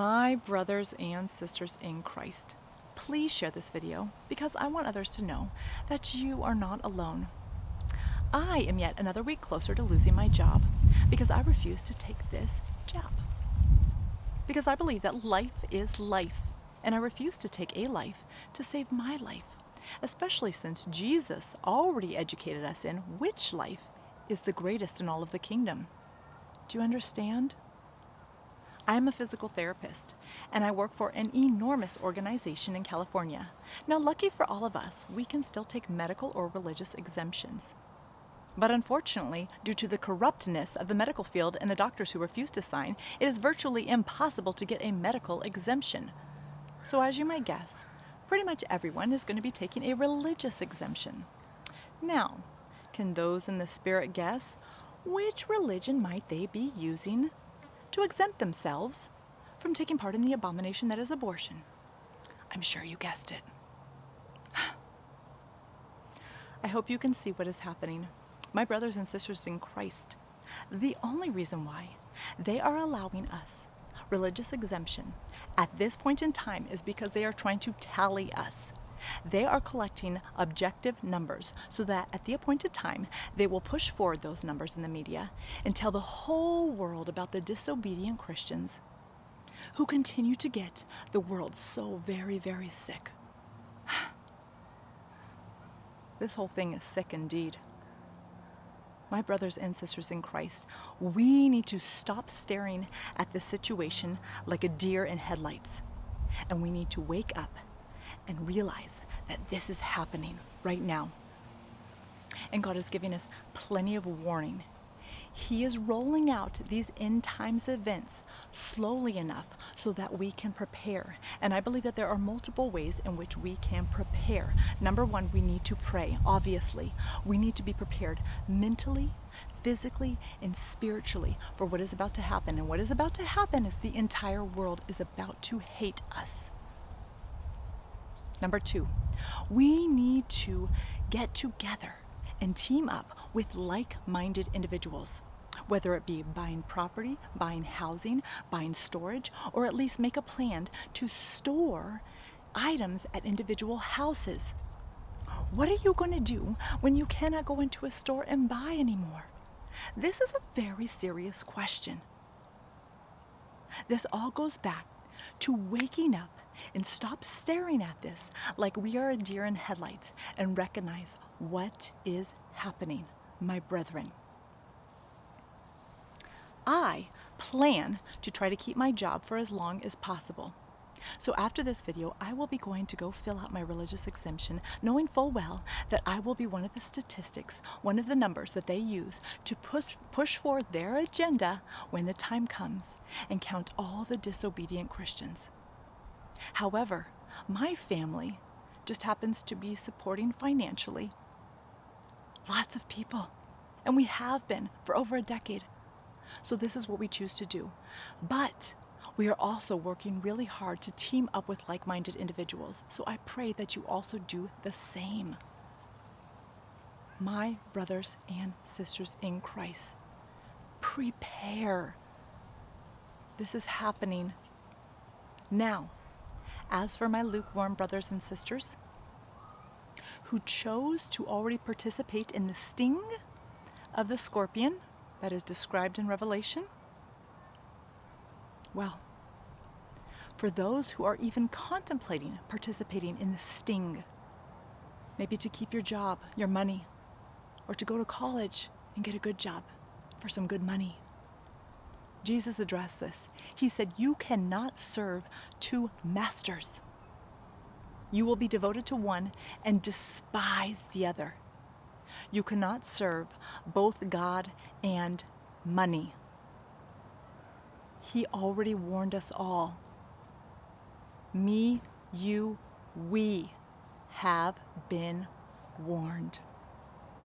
My brothers and sisters in Christ, please share this video because I want others to know that you are not alone. I am yet another week closer to losing my job because I refuse to take this jab. Because I believe that life is life, and I refuse to take a life to save my life, especially since Jesus already educated us in which life is the greatest in all of the kingdom. Do you understand? I am a physical therapist, and I work for an enormous organization in California. Now, lucky for all of us, we can still take medical or religious exemptions. But unfortunately, due to the corruptness of the medical field and the doctors who refuse to sign, it is virtually impossible to get a medical exemption. So as you might guess, pretty much everyone is going to be taking a religious exemption. Now, can those in the spirit guess which religion might they be using to exempt themselves from taking part in the abomination that is abortion? I'm sure you guessed it. I hope you can see what is happening. My brothers and sisters in Christ, the only reason why they are allowing us religious exemption at this point in time is because they are trying to tally us. They are collecting objective numbers so that at the appointed time, they will push forward those numbers in the media and tell the whole world about the disobedient Christians who continue to get the world so very, very sick. This whole thing is sick indeed. My brothers and sisters in Christ, we need to stop staring at this situation like a deer in headlights. And we need to wake up and realize that this is happening right now. And God is giving us plenty of warning. He is rolling out these end times events slowly enough so that we can prepare. And I believe that there are multiple ways in which we can prepare. Number one, we need to pray, obviously. We need to be prepared mentally, physically, and spiritually for what is about to happen. And what is about to happen is the entire world is about to hate us. Number two, we need to get together and team up with like-minded individuals, whether it be buying property, buying housing, buying storage, or at least make a plan to store items at individual houses. What are you going to do when you cannot go into a store and buy anymore? This is a very serious question. This all goes back to waking up and stop staring at this like we are a deer in headlights and recognize what is happening, my brethren. I plan to try to keep my job for as long as possible. So after this video, I will be going to go fill out my religious exemption, knowing full well that I will be one of the statistics, one of the numbers that they use to push forward their agenda when the time comes and count all the disobedient Christians. However, my family just happens to be supporting financially lots of people, and we have been for over a decade. So this is what we choose to do. But we are also working really hard to team up with like-minded individuals. So I pray that you also do the same. My brothers and sisters in Christ, prepare. This is happening now. As for my lukewarm brothers and sisters who chose to already participate in the sting of the scorpion that is described in Revelation, well, for those who are even contemplating participating in the sting, maybe to keep your job, your money, or to go to college and get a good job for some good money, Jesus addressed this. He said, you cannot serve two masters. You will be devoted to one and despise the other. You cannot serve both God and money. He already warned us all. Me, you, we have been warned.